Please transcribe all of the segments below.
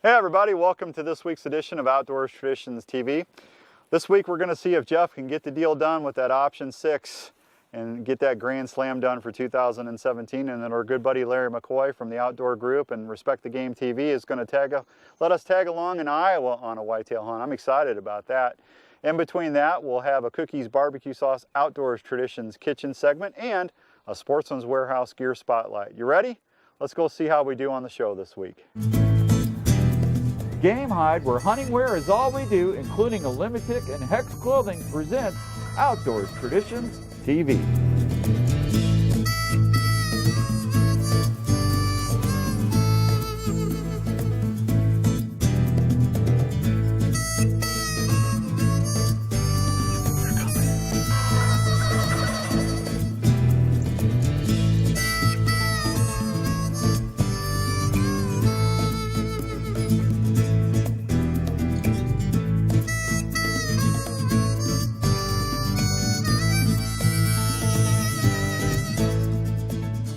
Hey everybody, welcome to this week's edition of Outdoors Traditions TV. This week we're going to see if Jeff can get the deal done with that option 6 and get that Grand Slam done for 2017, and then our good buddy Larry McCoy from the Outdoor Group and Respect the Game TV is going to let us tag along in Iowa on a whitetail hunt. I'm excited about that. In between that, we'll have a Cookies Barbecue Sauce Outdoors Traditions kitchen segment and a Sportsman's Warehouse gear spotlight. You ready? Let's go see how we do on the show this week. Game Hide, where hunting wear is all we do, including a Limitic and Hex Clothing, presents Outdoors Traditions TV.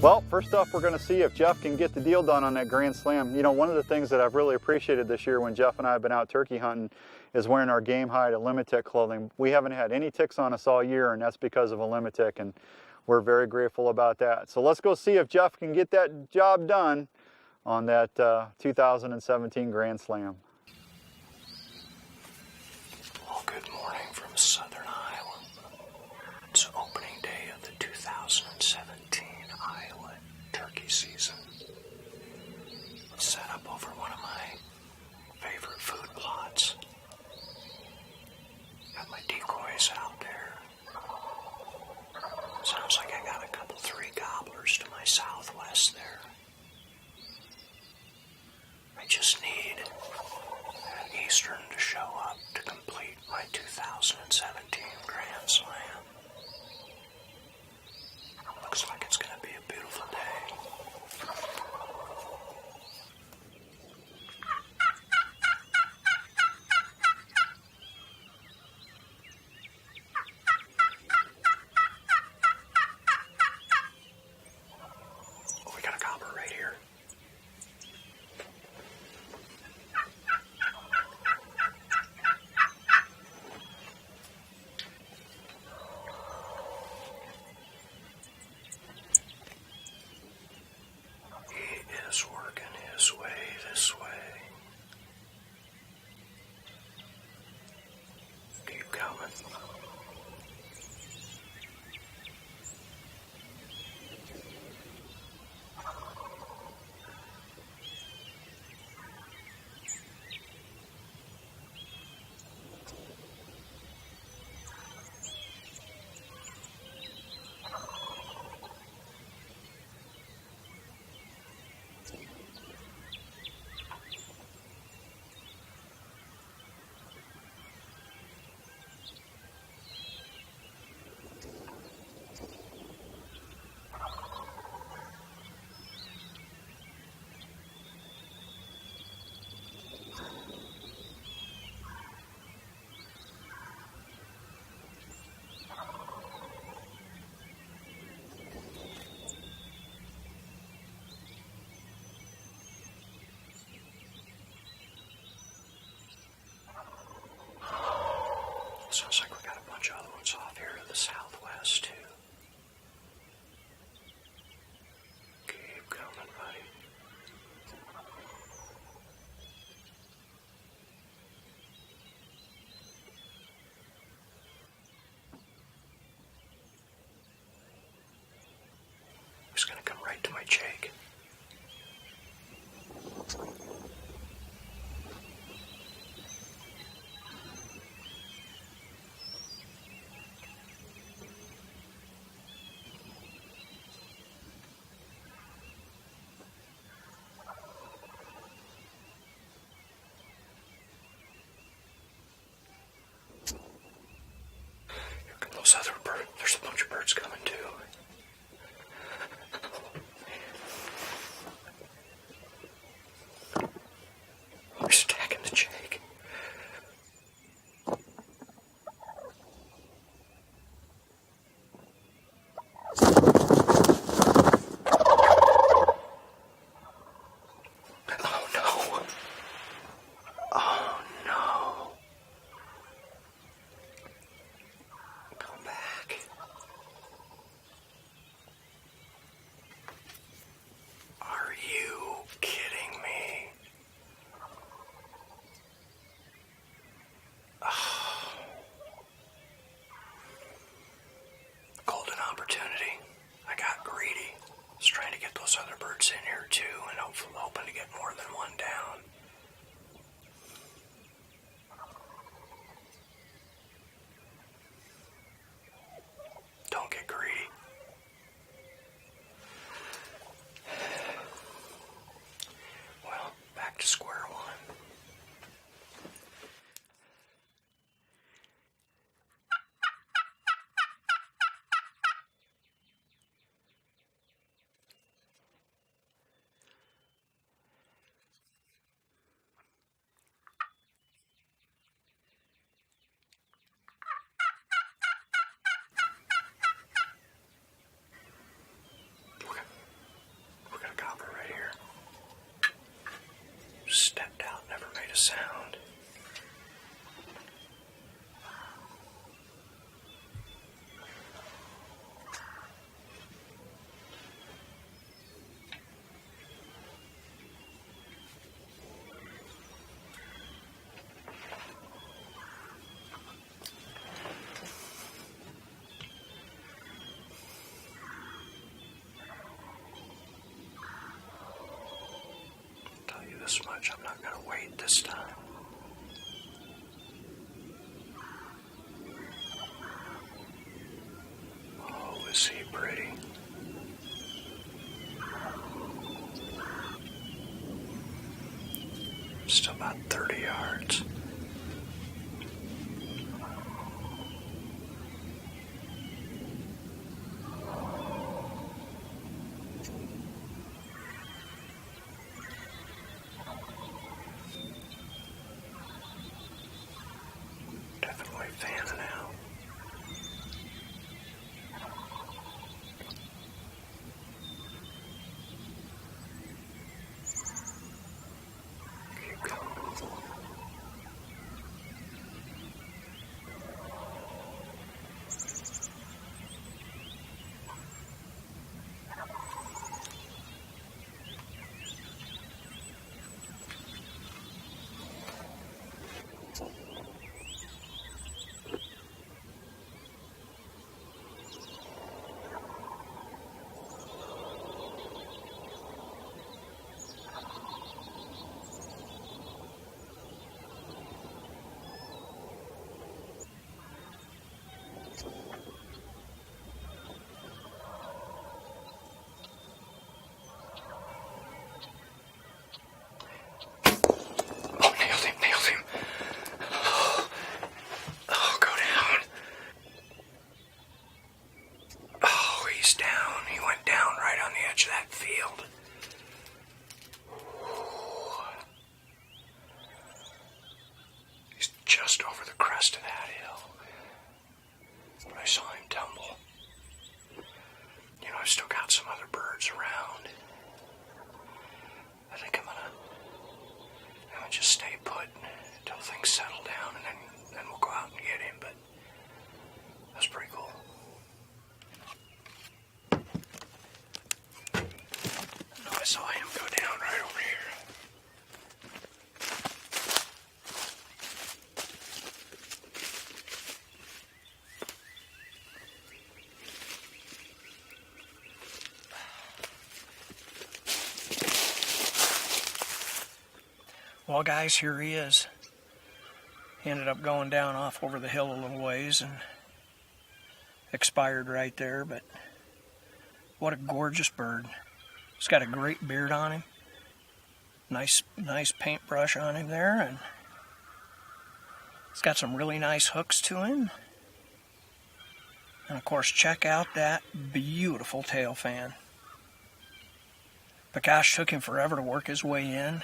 Well, first off, we're going to see if Jeff can get the deal done on that Grand Slam. You know, one of the things that I've really appreciated this year when Jeff and I have been out turkey hunting is wearing our Game Hide Limitic clothing. We haven't had any ticks on us all year, and that's because of a Limitic, and we're very grateful about that. So let's go see if Jeff can get that job done on that 2017 Grand Slam. Well, good morning from Southern Iowa. It's opening day of the 2017 Iowa turkey season. Set up over one of my favorite food plots. Got my decoys out there. Sounds like I got a couple, 3 gobblers to my southwest there. I just need an eastern to show up to complete my 2017 Grand Slam. Looks like it's going to be a beautiful day. We got a gobbler right here. He is working his way this way. Keep coming. Sounds like we got a bunch of other ones off here to the southwest, too. Keep coming, buddy. He's gonna come right to my Jake. Those other birds, there's a bunch of birds coming too. We're stacking the Jake. Oh no. Look at a copper right here. Stepped out, never made a sound. This much, I'm not going to wait this time. Oh, is he pretty? Still about 30 yards. Fanning out. Keep going. That field. He's just over the crest of that hill. But I saw him tumble. You know, I've still got some other birds around. I think I'm gonna just stay put until things settle down, and then we'll go out and get him. But that's pretty cool. I saw him go down right over here. Well, guys, here he is. He ended up going down off over the hill a little ways and expired right there, but what a gorgeous bird. He's got a great beard on him. Nice paintbrush on him there, and he's got some really nice hooks to him. And of course, check out that beautiful tail fan. Prakash took him forever to work his way in.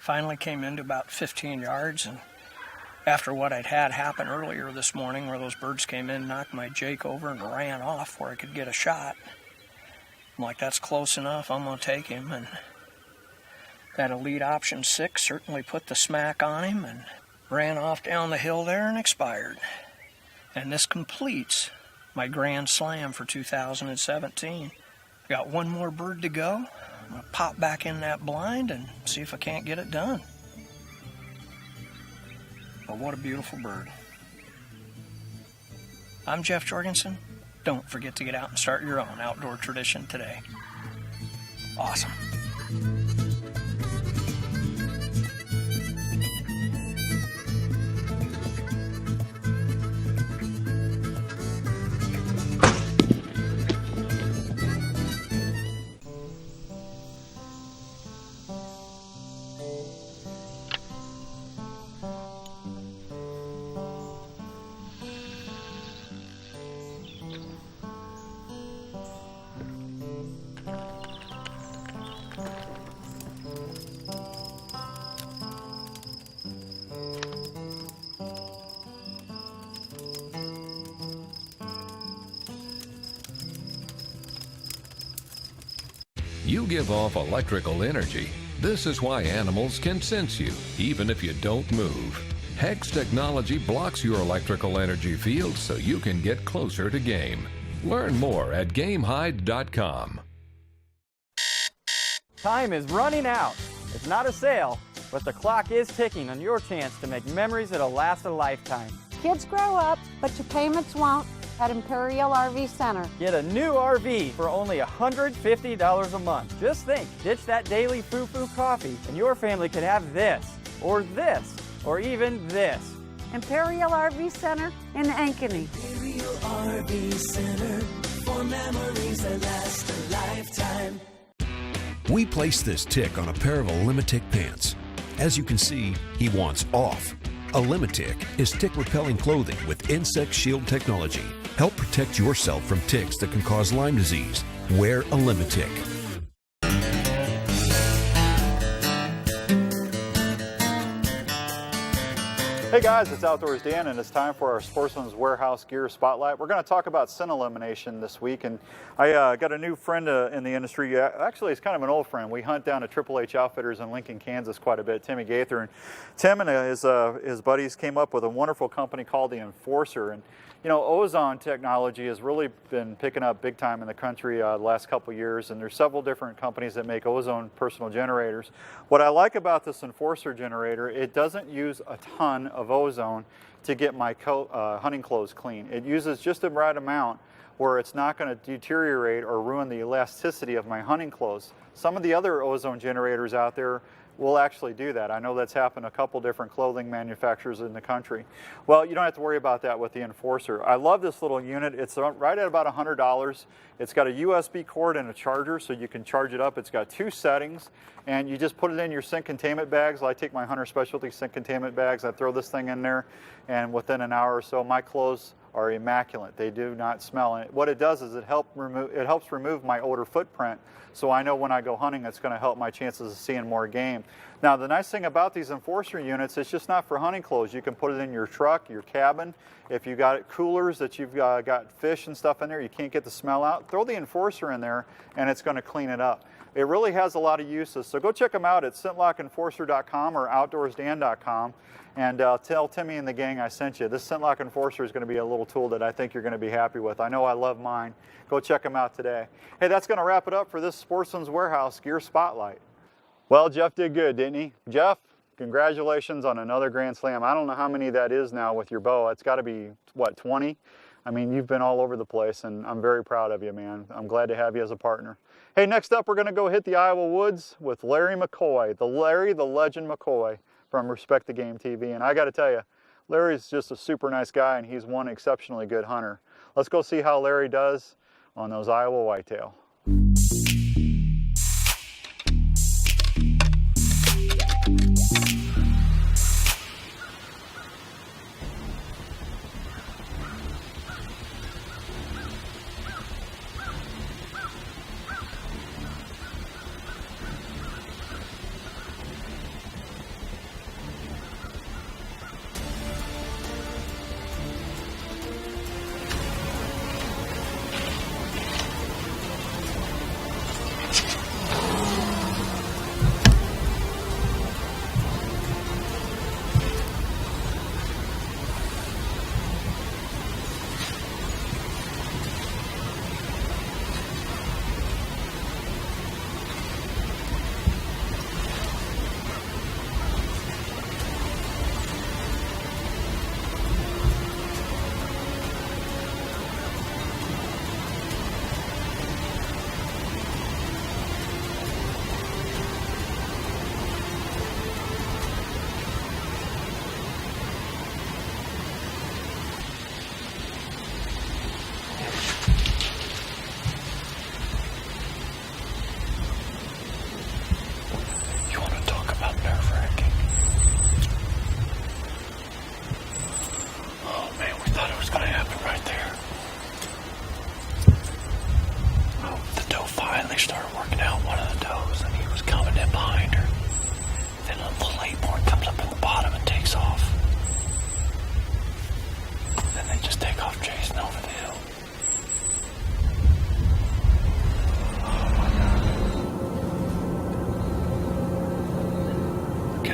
Finally came into about 15 yards, and after what I'd had happen earlier this morning, where those birds came in, knocked my Jake over and ran off where I could get a shot, I'm like, that's close enough, I'm going to take him. And that elite option 6 certainly put the smack on him and ran off down the hill there and expired. And this completes my Grand Slam for 2017. I got one more bird to go. I'm going to pop back in that blind and see if I can't get it done. But what a beautiful bird. I'm Jeff Jorgensen. Don't forget to get out and start your own outdoor tradition today. Awesome. You give off electrical energy. This is why animals can sense you, even if you don't move. Hex technology blocks your electrical energy field so you can get closer to game. Learn more at GameHide.com. Time is running out. It's not a sale, but the clock is ticking on your chance to make memories that'll last a lifetime. Kids grow up, but your payments won't at Imperial RV Center. Get a new RV for only $150 a month. Just think, ditch that daily foo-foo coffee, and your family could have this, or even this. Imperial RV Center in Ankeny. Imperial RV Center for memories that last a lifetime. We place this tick on a pair of Olimitic pants. As you can see, he wants off. Olimitic is tick-repelling clothing with insect shield technology. Help protect yourself from ticks that can cause Lyme disease. Wear Olimitic. Hey guys, it's Outdoors Dan, and it's time for our Sportsman's Warehouse Gear Spotlight. We're going to talk about scent elimination this week, and I got a new friend in the industry. Actually, he's kind of an old friend. We hunt down at Triple H Outfitters in Lincoln, Kansas quite a bit, Timmy Gaither. And Tim and his buddies came up with a wonderful company called the Enforcer. And you know, ozone technology has really been picking up big time in the country the last couple years, and there's several different companies that make ozone personal generators. What I like about this Enforcer generator, it doesn't use a ton of ozone to get my hunting clothes clean. It uses just the right amount where it's not going to deteriorate or ruin the elasticity of my hunting clothes. Some of the other ozone generators out there will actually do that. I know that's happened to a couple different clothing manufacturers in the country. Well, you don't have to worry about that with the Enforcer. I love this little unit. It's right at about $100. It's got a USB cord and a charger, so you can charge it up. It's got 2 settings, and you just put it in your scent containment bags. I take my Hunter Specialty scent containment bags, I throw this thing in there, and within an hour or so, my clothes are immaculate. They do not smell. And what it does is it helps remove my odor footprint, so I know when I go hunting it's going to help my chances of seeing more game. Now, the nice thing about these Enforcer units, it's just not for hunting clothes. You can put it in your truck, your cabin. If you've got coolers that you've got fish and stuff in there, you can't get the smell out, throw the Enforcer in there and it's going to clean it up. It really has a lot of uses, so go check them out at ScentLockEnforcer.com or OutdoorsDan.com, and tell Timmy and the gang I sent you. This ScentLock Enforcer is going to be a little tool that I think you're going to be happy with. I know I love mine. Go check them out today. Hey, that's going to wrap it up for this Sportsman's Warehouse Gear Spotlight. Well, Jeff did good, didn't he? Jeff, congratulations on another Grand Slam. I don't know how many that is now with your bow. It's got to be, what, 20? I mean, you've been all over the place, and I'm very proud of you, man. I'm glad to have you as a partner. Hey, next up, we're going to go hit the Iowa woods with Larry McCoy, Larry the Legend McCoy from Respect the Game TV. And I got to tell you, Larry's just a super nice guy, and he's one exceptionally good hunter. Let's go see how Larry does on those Iowa whitetail.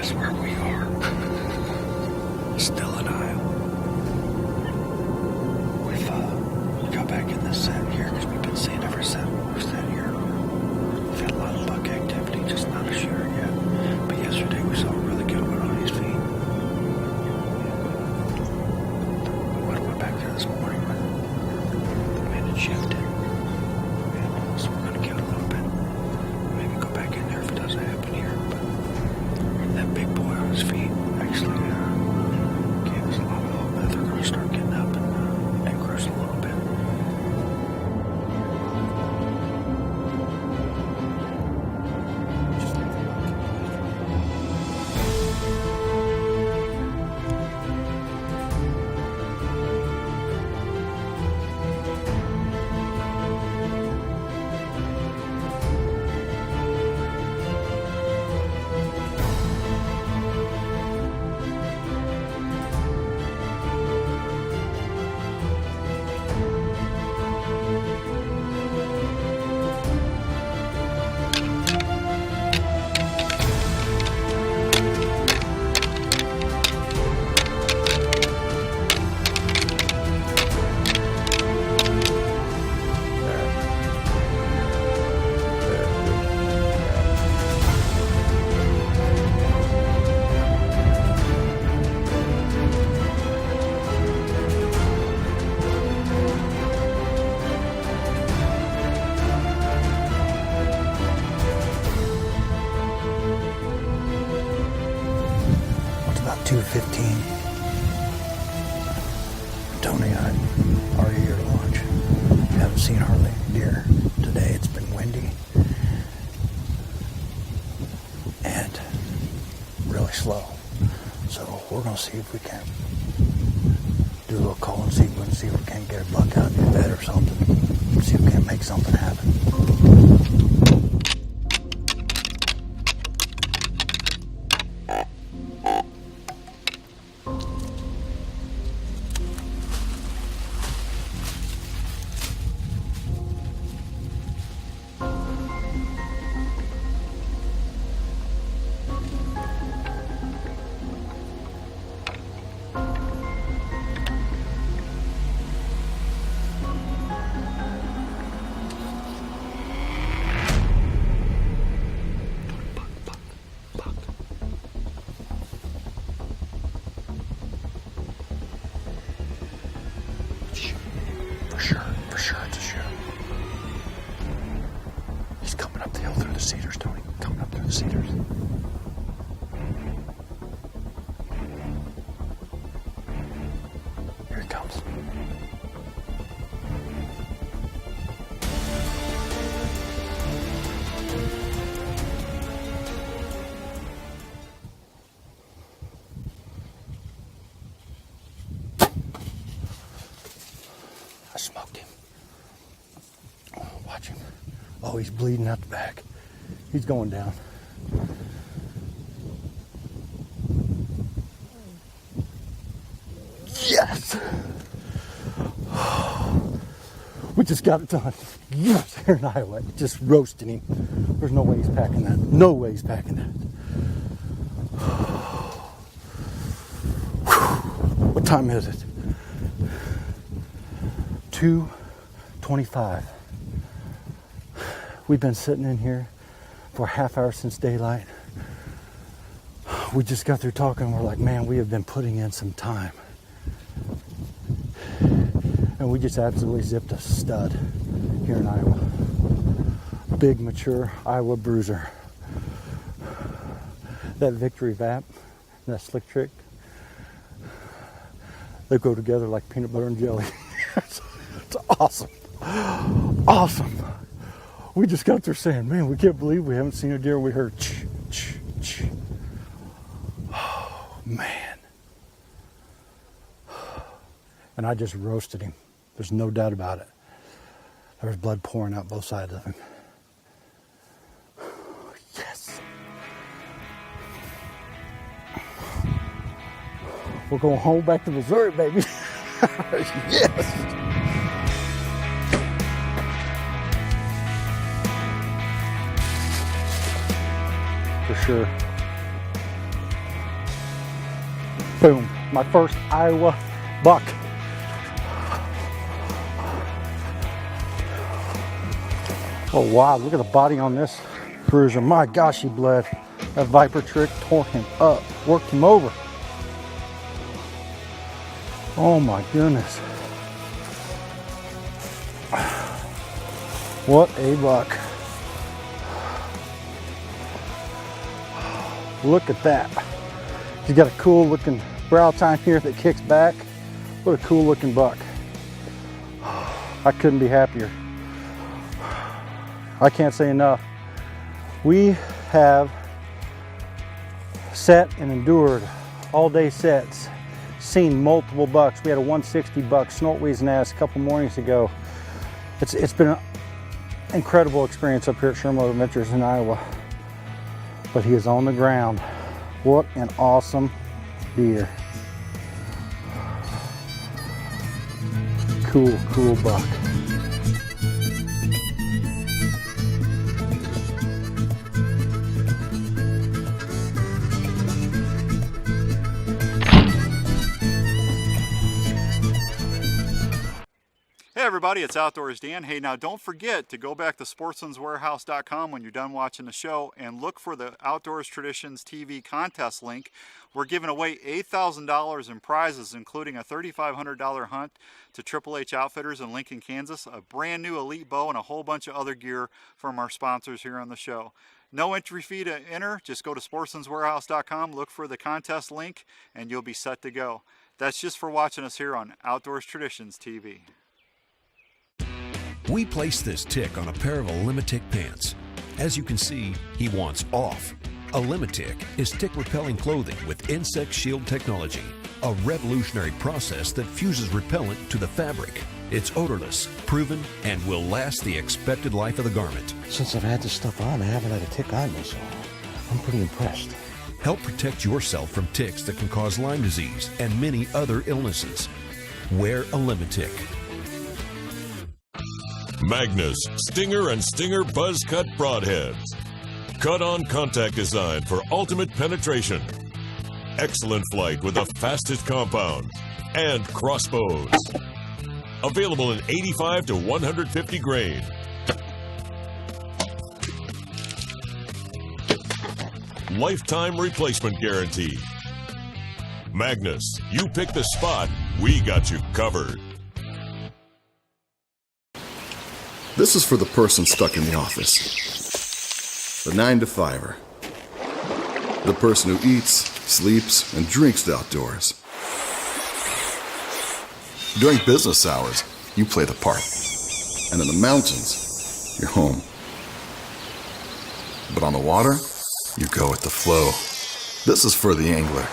guess where we are? Still in Iowa. We've got back in the set here because we've been seeing every set we're set here. We've had a lot of buck activity, just not a shooter yet. But yesterday we saw a really good one on his feet. We would have went back there this morning, but the man had shifted. And so we're going to give it a little bit. Maybe go back in there if it doesn't happen here. But that big boy on his feet actually gave us a lot of hope that they're going to start getting up and cruise a little bit. It's about 2:15. Tony and I are here to lunch. Haven't seen hardly any deer today. It's been windy and really slow. So we're going to see if we can do a little call and see if we can get a buck out in bed or something. See if we can make something happen. For sure it's a shoot. He's coming up the hill through the cedars, Tony. Coming up through the cedars. Here he comes. I smoked him. Oh, watch him. Oh, he's bleeding out the back. He's going down. Yes! We just got it done. Yes, here in Iowa. Just roasting him. There's no way he's packing that. No way he's packing that. What time is it? 2:25. We've been sitting in here for a half hour since daylight. We just got through talking. We're like, man, we have been putting in some time. And we just absolutely zipped a stud here in Iowa. Big, mature Iowa bruiser. That Victory Vap, that Slick Trick, they go together like peanut butter and jelly. It's awesome. Awesome. We just got there saying, man, we can't believe we haven't seen a deer. We heard ch, ch, ch. Oh, man. And I just roasted him. There's no doubt about it. There was blood pouring out both sides of him. Yes. We're going home back to Missouri, baby. Yes. For sure. Boom, my first Iowa buck. Oh wow, look at the body on this bruiser. My gosh, he bled. That viper trick tore him up, worked him over. Oh my goodness. What a buck. Look at that. He's got a cool looking brow tine here that kicks back. What a cool looking buck. I couldn't be happier. I can't say enough. We have set and endured all day sets, seen multiple bucks. We had a 160 buck Snortwee's nest a couple mornings ago. It's been an incredible experience up here at Sherman Adventures in Iowa. But he is on the ground. What an awesome deer. Cool, cool buck. Hey everybody, it's Outdoors Dan. Hey, now don't forget to go back to sportsmanswarehouse.com when you're done watching the show and look for the Outdoors Traditions TV contest link. We're giving away $8,000 in prizes, including a $3,500 hunt to Triple H Outfitters in Lincoln, Kansas, a brand new Elite bow, and a whole bunch of other gear from our sponsors here on the show. No entry fee to enter. Just go to sportsmanswarehouse.com, look for the contest link, and you'll be set to go. That's just for watching us here on Outdoors Traditions TV. We placed this tick on a pair of Olimitic pants. As you can see, he wants off. Olimitic is tick-repelling clothing with insect shield technology, a revolutionary process that fuses repellent to the fabric. It's odorless, proven, and will last the expected life of the garment. Since I've had this stuff on, I haven't had a tick on me, so I'm pretty impressed. Help protect yourself from ticks that can cause Lyme disease and many other illnesses. Wear Olimitic. Magnus Stinger and Stinger Buzz Cut Broadheads. Cut-on contact design for ultimate penetration. Excellent flight with the fastest compound. And crossbows. Available in 85 to 150 grain. Lifetime replacement guarantee. Magnus, you pick the spot, we got you covered. This is for the person stuck in the office. The 9-to-5er. The person who eats, sleeps, and drinks the outdoors. During business hours, you play the part. And in the mountains, you're home. But on the water, you go with the flow. This is for the angler,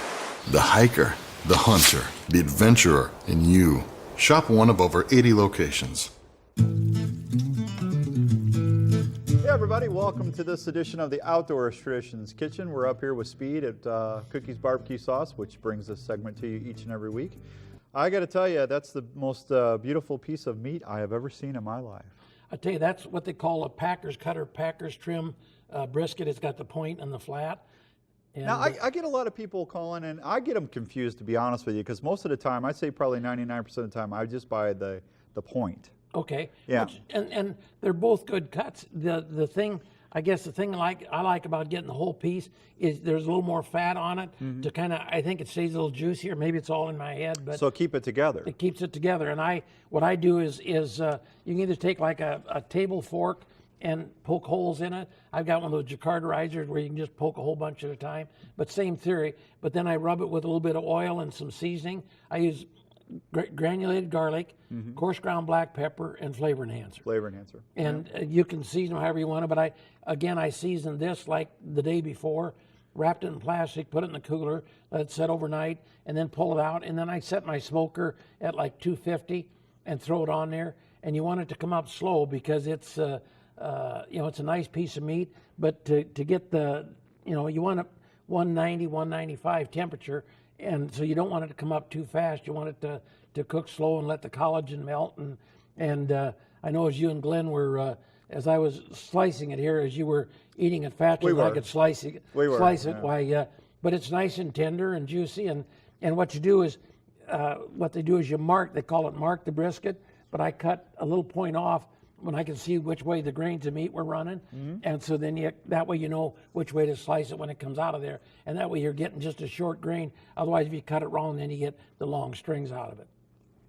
the hiker, the hunter, the adventurer, and you. Shop one of over 80 locations. Hey everybody, welcome to this edition of the Outdoors Traditions Kitchen. We're up here with Speed at Cookies Barbecue Sauce, which brings this segment to you each and every week. I got to tell you, that's the most beautiful piece of meat I have ever seen in my life. I tell you, that's what they call a Packers cutter, Packers trim brisket. It's got the point and the flat. And now, I get a lot of people calling, and I get them confused, to be honest with you, because most of the time, I'd say probably 99% of the time, I just buy the point. Okay. Yeah. And they're both good cuts. The thing, I guess the thing I like about getting the whole piece is there's a little more fat on it to kind of, I think it stays a little juicier. Maybe it's all in my head, but so keep it together. It keeps it together. And what I do is you can either take like a table fork and poke holes in it. I've got one of those jacquardizers where you can just poke a whole bunch at a time, but same theory. But then I rub it with a little bit of oil and some seasoning. I use granulated garlic, coarse ground black pepper, and flavor enhancer. Flavor enhancer. And you can season them however you want it, but I seasoned this like the day before, wrapped it in plastic, put it in the cooler, let it set overnight, and then pull it out. And then I set my smoker at like 250 and throw it on there. And you want it to come up slow because it's it's a nice piece of meat, but to get you want it 190, 195 temperature. And so you don't want it to come up too fast. You want it to cook slow and let the collagen melt. And I know as you and Glenn were, as I was slicing it here, as you were eating it faster than I could slice it. Yeah. But it's nice and tender and juicy. And And what you do is, what they do is you mark, they call it mark the brisket, but I cut a little point off when I can see which way the grains of meat were running. And so then that way you know which way to slice it when it comes out of there. And that way you're getting just a short grain. Otherwise, if you cut it wrong, then you get the long strings out of it.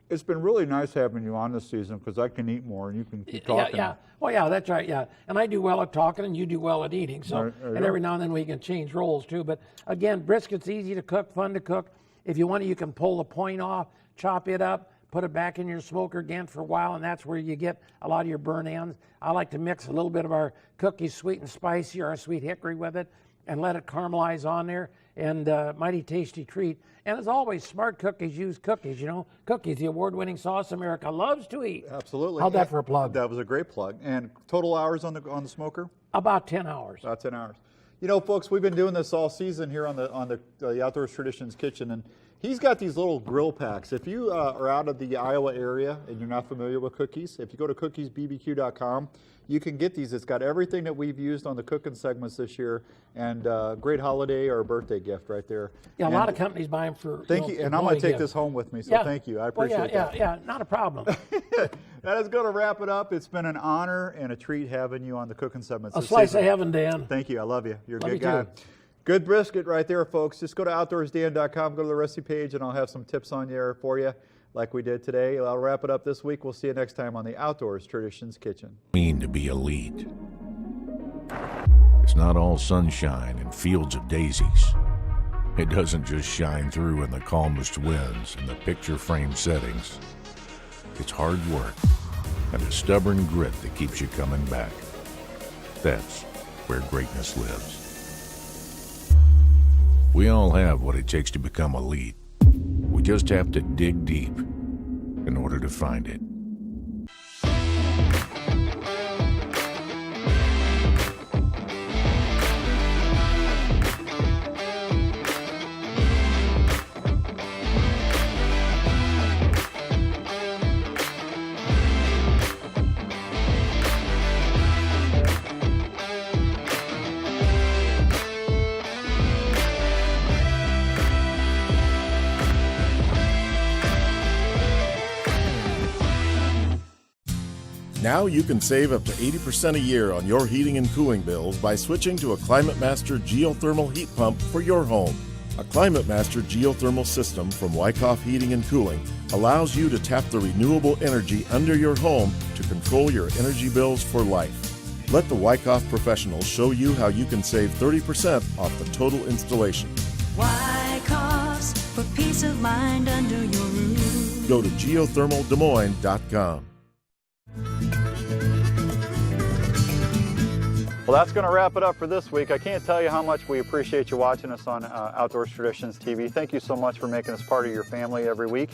It's been really nice having you on this season because I can eat more and you can keep talking. Yeah. Well, yeah, that's right, yeah. And I do well at talking and you do well at eating. So, and every now and then we can change roles too. But again, brisket's easy to cook, fun to cook. If you want to, you can pull the point off, chop it up, put it back in your smoker again for a while, and that's where you get a lot of your burn ends. I like to mix a little bit of our cookies, sweet and spicy, or our sweet hickory with it, and let it caramelize on there, and mighty tasty treat. And as always, smart cookies use cookies, you know. Cookies, the award-winning sauce America loves to eat. Absolutely. How'd that for a plug? That was a great plug. And total hours on the smoker? About 10 hours. About 10 hours. You know, folks, we've been doing this all season here on the Outdoors Traditions Kitchen, and he's got these little grill packs. If you are out of the Iowa area and you're not familiar with cookies, if you go to cookiesbbq.com, you can get these. It's got everything that we've used on the cooking segments this year, and great holiday or birthday gift right there. Yeah, and a lot of companies buy them for Thank you, and I'm going to take this home with me, so thank you. I appreciate that. Yeah, not a problem. That is going to wrap it up. It's been an honor and a treat having you on the cooking segments. A slice of heaven, Dan. Thank you. I love you. You're a Love good you guy. too. Good brisket right there, folks. Just go to outdoorsdan.com, go to the recipe page, and I'll have some tips on there for you like we did today. I'll wrap it up this week. We'll see you next time on the Outdoors Traditions Kitchen. Mean to be elite. It's not all sunshine and fields of daisies. It doesn't just shine through in the calmest winds and the picture frame settings. It's hard work and a stubborn grit that keeps you coming back. That's where greatness lives. We all have what it takes to become elite. We just have to dig deep in order to find it. Now you can save up to 80% a year on your heating and cooling bills by switching to a ClimateMaster geothermal heat pump for your home. A ClimateMaster geothermal system from Wyckoff Heating and Cooling allows you to tap the renewable energy under your home to control your energy bills for life. Let the Wyckoff professionals show you how you can save 30% off the total installation. Wyckoff's for peace of mind under your roof. Go to geothermaldesmoines.com. Well, that's going to wrap it up for this week. I can't tell you how much we appreciate you watching us on Outdoors Traditions TV. Thank you so much for making us part of your family every week.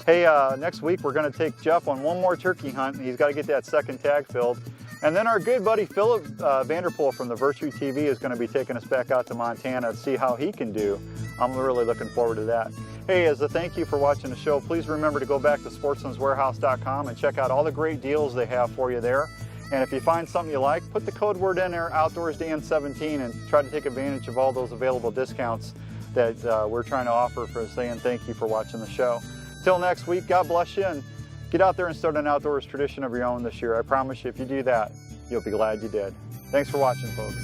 Hey, next week we're going to take Jeff on one more turkey hunt, and he's got to get that second tag filled. And then our good buddy Philip Vanderpool from the Virtue TV is going to be taking us back out to Montana to see how he can do. I'm really looking forward to that. Hey, as a thank you for watching the show, please remember to go back to sportsmanswarehouse.com and check out all the great deals they have for you there. And if you find something you like, put the code word in there, OutdoorsDan17, and try to take advantage of all those available discounts that we're trying to offer for saying thank you for watching the show. Till next week, God bless you, and get out there and start an outdoors tradition of your own this year. I promise you, if you do that, you'll be glad you did. Thanks for watching, folks.